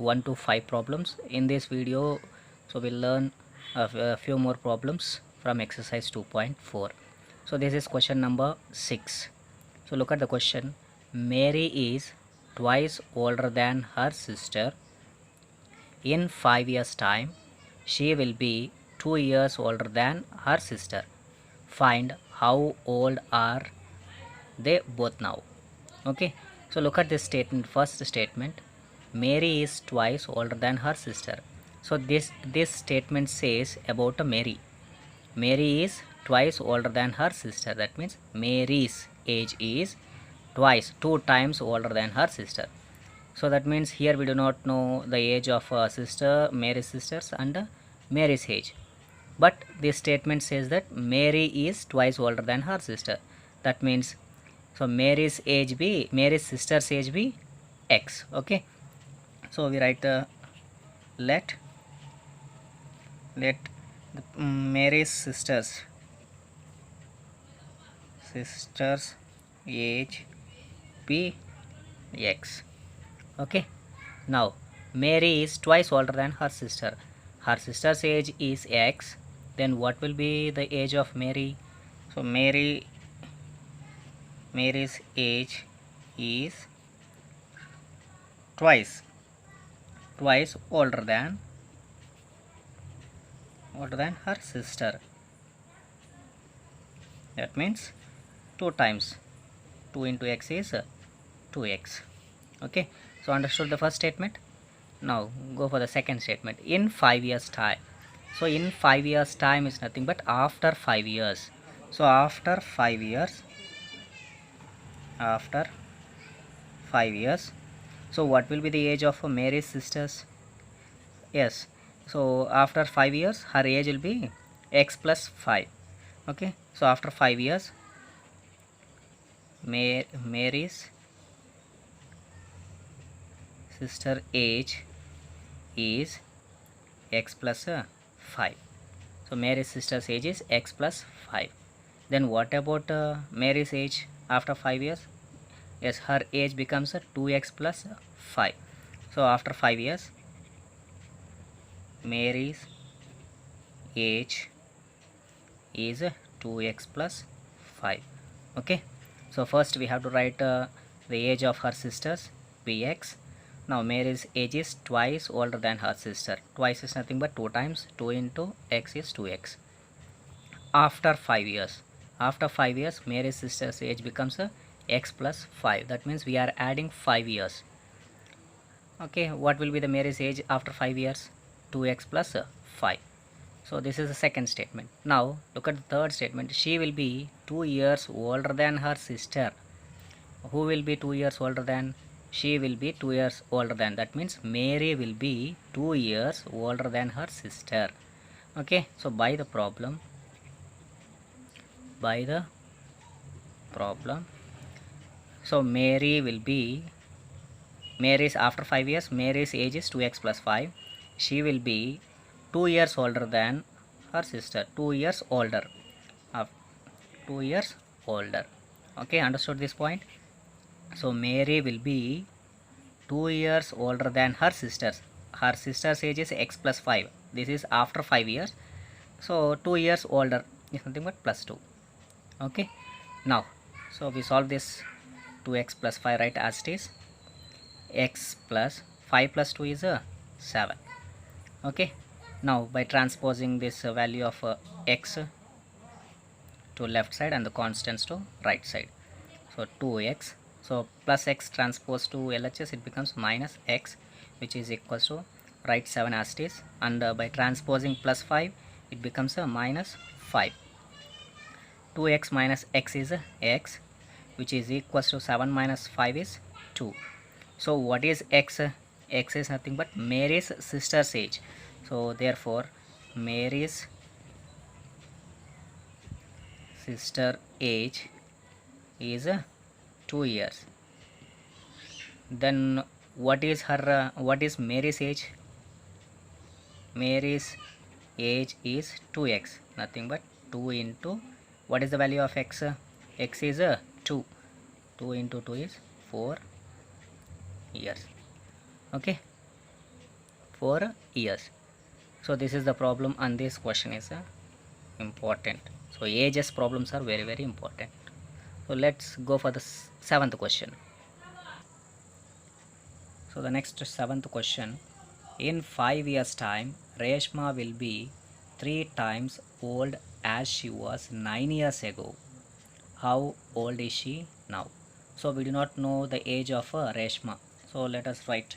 1 to 5 problems in this video. So we'll learn a few more problems from exercise 2.4. So this is question number 6. So look at the question. Mary is twice older than her sister. In 5 years time she will be 2 years older than her sister. Find how old are they both now. Okay, so look at this statement. First statement, Mary is twice older than her sister. So this statement says about a Mary is twice older than her sister. That means Mary's age is twice, 2 times older than her sister. So that means here we do not know the age of Mary's sisters and Mary's age, but this statement says that Mary is twice older than her sister. That means, so Mary's age be, Mary's sister's age be x. Okay, so we write let Mary's sisters age be x. Okay, now Mary is twice older than her sister. Her sister's age is x. Then what will be the age of Mary? So Mary's age is twice older than her sister. That means 2 times 2 into x is 2x. Okay, so understood the first statement. Now go for the second statement. In 5 years time. So in 5 years time is nothing but after 5 years. So after 5 years, so what will be the age of Mary's sisters? Yes, so after 5 years her age will be x plus 5. Okay, so after 5 years Mary's sister age is x plus 5. So Mary's sister's age is x plus 5. Then what about Mary's age after 5 years? Yes, her age becomes 2x plus 5. So after 5 years Mary's age is 2x plus 5. Okay, so first we have to write the age of her sisters, bx. Now Mary's age is twice older than her sister. Twice is nothing but 2 times 2 into x is 2x. After 5 years, Mary's sister's age becomes x plus 5. That means we are adding 5 years. Okay, what will be the Mary's age after 5 years? 2x plus 5. So this is the second statement. Now look at the third statement. She will be 2 years older than her sister. Who will be 2 years older than? She will be 2 years older than. That means Mary will be 2 years older than her sister. Okay, so by the problem, so Mary's after 5 years, Mary's age is 2x plus 5. She will be 2 years older than her sister. 2 years older. 2 years older. Okay, understood this point? So Mary will be 2 years older than her sisters. Her sister's age is x plus 5. This is after 5 years. So 2 years older is nothing but plus 2. Okay, now so we solve this 2x plus 5, right, as it is. X plus 5 plus 2 is 7. Okay, now by transposing this value of x to left side and the constants to right side, so 2x, so plus x transpose to LHS, it becomes minus x, which is equals to right 7 as it is, and by transposing plus 5 it becomes a minus 5. 2x minus x is x, which is equals to 7 minus 5 is 2. So what is x? X is nothing but Mary's sister's age. So therefore Mary's sister age is 2 years. Then what is Mary's age? Mary's age is 2x, nothing but 2 into, what is the value of x? X is 2. 2 into 2 is 4 years. Okay, 4 years. So this is the problem, and this question is important. So ages problems are very very important. So let's go for the seventh question. So the next seventh question: in 5 years time, Reshma will be 3 times old as she was 9 years ago. How old is she now? So we do not know the age of Reshma. So let us write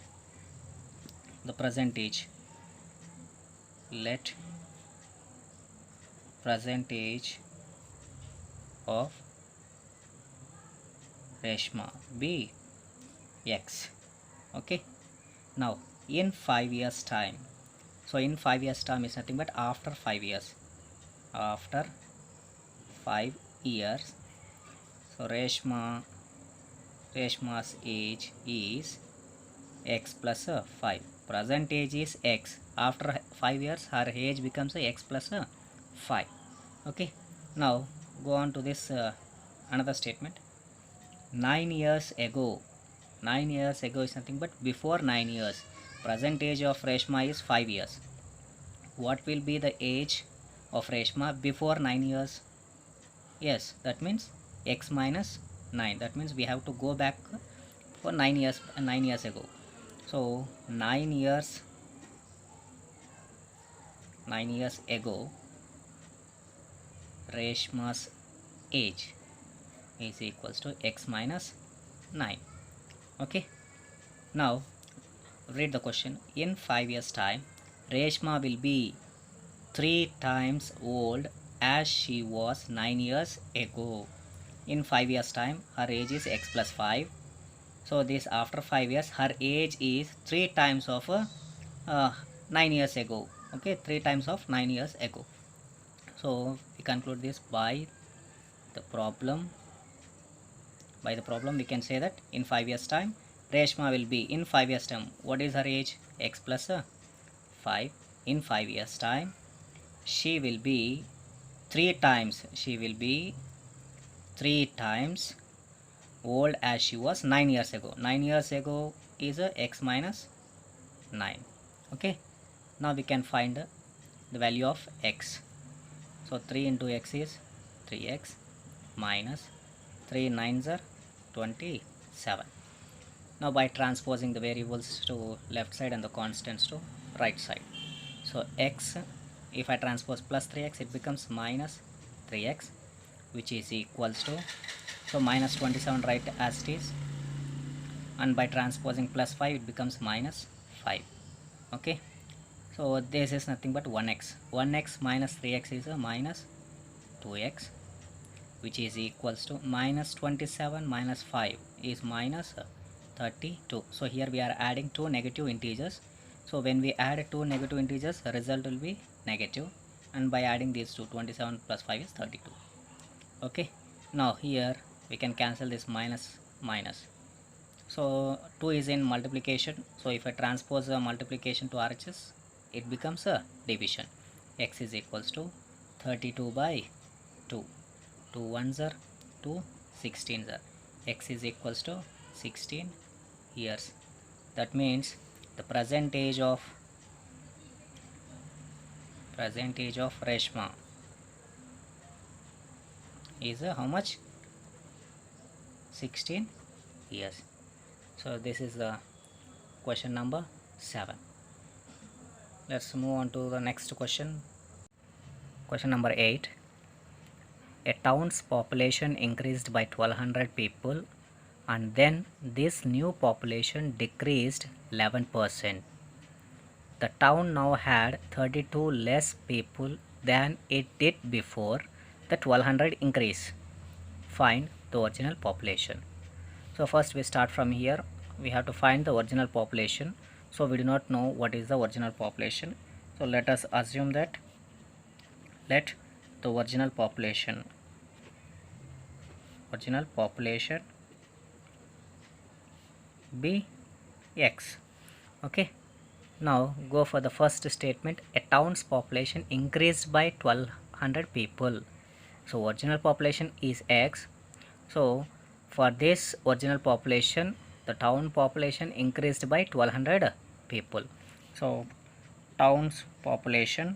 the present age. Let present age of Reshma be X. Okay. Now in 5 years time. So in 5 years time is nothing but after 5 years. After 5 years. So Reshma's age is X plus 5. Present age is X. After 5 years her age becomes X plus 5. Okay. Now go on to this another statement. 9 years ago. 9 years ago is nothing but before 9 years. Present age of Reshma is 5 years. What will be the age of Reshma before 9 years? Yes, that means X minus 9. That means we have to go back for 9 years ago. So 9 years ago, Reshma's age is equals to X minus 9. Okay. Now read the question. In 5 years time, Reshma will be 3 times old as she was 9 years ago. In 5 years time, her age is X plus 5. So this after 5 years, her age is 3 times of 9 years ago. Okay, 3 times of 9 years ago. So we conclude this by the problem. By the problem, we can say that in 5 years time, Reshma will be in 5 years time. What is her age? X plus 5. In 5 years time, she will be 3 times. She will be 3 times old as she was 9 years ago. 9 years ago is X minus 9. Okay. Now we can find the value of X. So 3 into X is 3X minus 3 9s are 27. Now by transposing the variables to left side and the constants to right side. So X, if I transpose plus 3X, it becomes minus 3X, which is equals to, so minus 27 right as it is, and by transposing plus 5 it becomes minus 5. Okay, so this is nothing but 1x. 1x minus 3x is a minus 2x, which is equals to minus 27 minus 5 is minus 32. So here we are adding two negative integers. So when we add two negative integers, the result will be negative, and by adding these two, 27 plus 5 is 32. Okay, now here we can cancel this minus minus. So 2 is in multiplication. So if I transpose a multiplication to RHS, it becomes a division. X is equals to 32 by 2. 2 1s are 2 16s are. X is equals to 16 years. That means the present age of Reshma is how much? 16 years. So this is the question number 7. Let's move on to the next question. Question number 8. A town's population increased by 1200 people, and then this new population decreased 11%. The town now had 32 less people than it did before the 1200 increase. Find the original population. So first we start from here. We have to find the original population. So we do not know what is the original population. So let us assume that let the original population be X. Okay. Now go for the first statement. A town's population increased by 1200 people. So original population is X. So for this original population, the town population increased by 1200 people. So town's population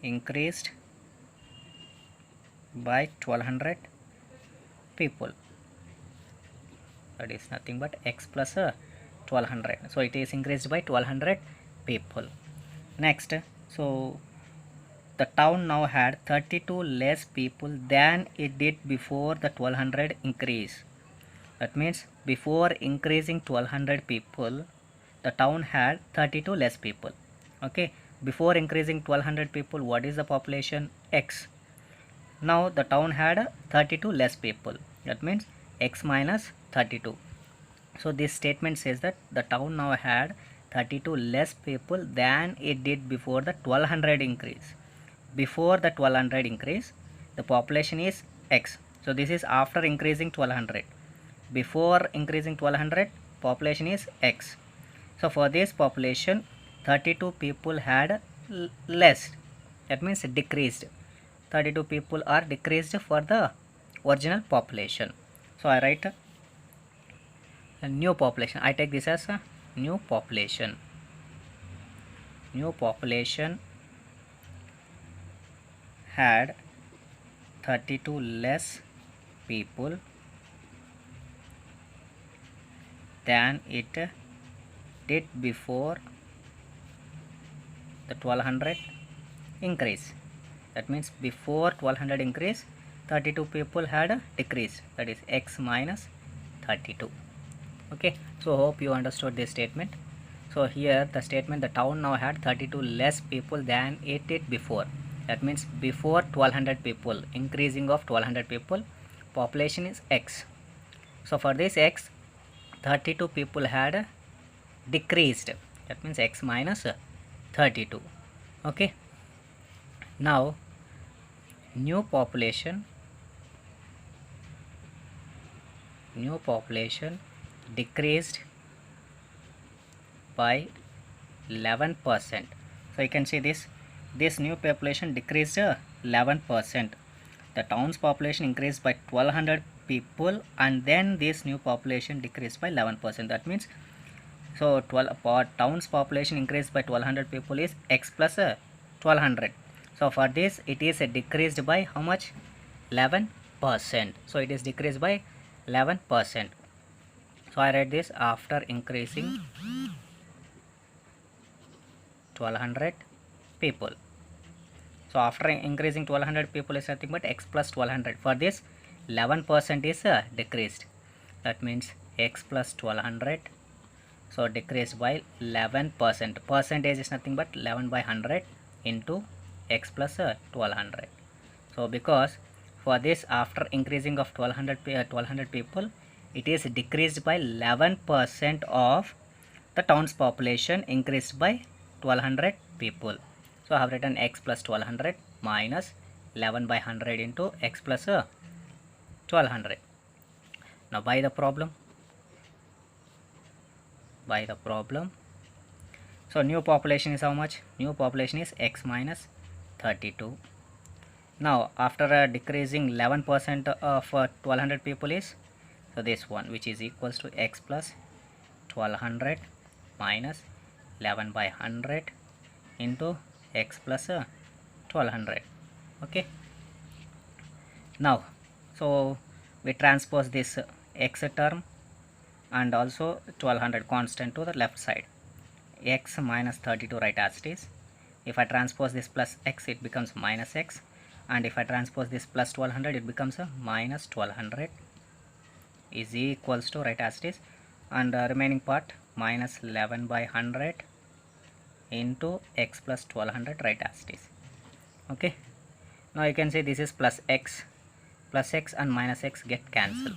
increased by 1200 people. That is nothing but x plus 1200. So it is increased by 1200 people. Next, so the town now had 32 less people than it did before the 1200 increase. That means before increasing 1200 people, the town had 32 less people. Okay, before increasing 1200 people, what is the population? X. Now the town had 32 less people. That means x minus 32. So this statement says that the town now had 32 less people than it did before the 1200 increase. Before the 1200 increase, the population is x. So this is after increasing 1200. Before increasing 1200, population is x. So for this population, 32 people had less. That means decreased. 32 people are decreased for the original population. So I write a new population. I take this as a new population. New population had 32 less people than it did before the 1200 increase. That means before 1200 increase, 32 people had decreased. That is x minus 32. Okay, so hope you understood this statement. So here the statement, the town now had 32 less people than it did before. That means before 1200 people, increasing of 1200 people, population is x. So for this x, 32 people had decreased. That means x minus 32. Okay, now new population decreased by 11%. So you can see this new population decreased 11%. The town's population increased by 1200 people, and then this new population decreased by 11%. That means, so town's population increased by 1200 people is x plus 1200. So for this it is decreased by how much? 11%. So it is decreased by 11%. So I write this after increasing 1200 people. So after increasing 1200 people is nothing but x plus 1200. For this 11% is decreased. That means x plus 1200. So decreased by 11%. Percentage is nothing but 11 by 100 into x plus 1200. So because for this after increasing of 1200 people, it is decreased by 11% of the town's population increased by 1200 people. So I have written x plus 1200 minus 11 by 100 into x plus 1200. Now by the problem, so new population is how much? New population is x minus 32. Now after decreasing 11% of 1200 people is, so this one, which is equals to x plus 1200 minus 11 by 100 into x plus 1200. Okay, now so we transpose this x term and also 1200 constant to the left side. X minus 32 right as it is. If I transpose this plus x, it becomes minus x, and if I transpose this plus 1200, it becomes a minus 1200 is equals to right as it is, and remaining part minus 11 by 100 into x plus 1200 right as it is. Okay, now you can say this is plus x and minus x get cancelled.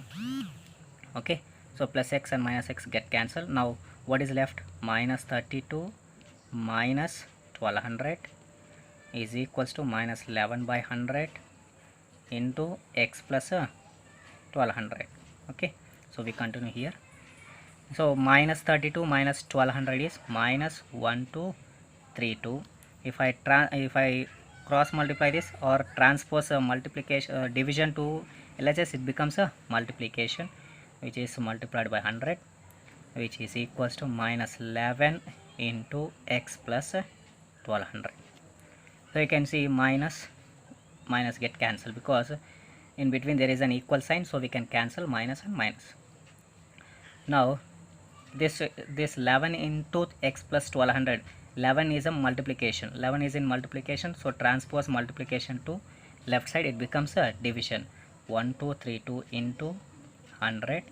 Okay, so plus x and minus x get cancelled. Now what is left? Minus 32 minus 1200 is equals to minus 11 by 100 into x plus 1200. Okay, so we continue here. So minus 32 minus 1200 is minus 1232. If I cross multiply this or transpose a multiplication division to LHS, it becomes a multiplication, which is multiplied by 100, which is equals to minus 11 into x plus 1200. So you can see minus get cancelled because in between there is an equal sign, so we can cancel minus and minus. Now this 11 into x plus 1200, 11 is a multiplication, 11 is in multiplication, so transpose multiplication to left side, it becomes a division. 1232 into 100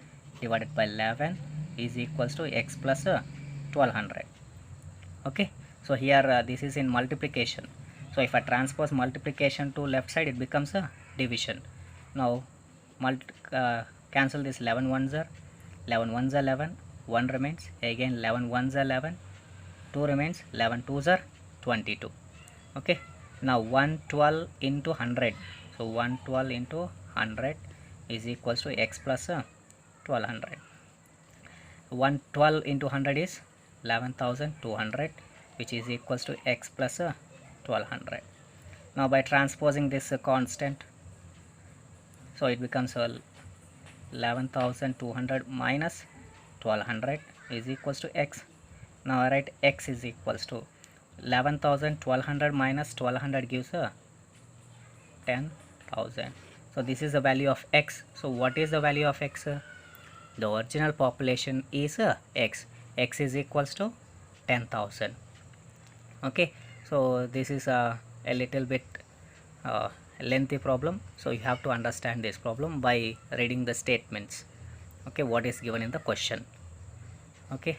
divided by 11 is equals to x plus 1200. Okay, so here this is in multiplication, so if I transpose multiplication to left side, it becomes a division. Now cancel this 11 ones are 11 ones are 11, 1 remains, again 11 ones are 11, 2 remains, 11 twos are 22. Okay, now 112 into 100, so 112 into 100 is equals to x plus 1200. 112 into 100 is 11,200, which is equals to x plus 1200. Now by transposing this constant, so it becomes 11,200 minus 1200 is equals to x. Now I write x is equals to 11,1200 minus 1200 gives 10,000. So this is the value of x. So what is the value of x? The original population is x. X is equals to 10,000. Okay, so this is a little bit lengthy problem, so you have to understand this problem by reading the statements. Okay, what is given in the question. Okay.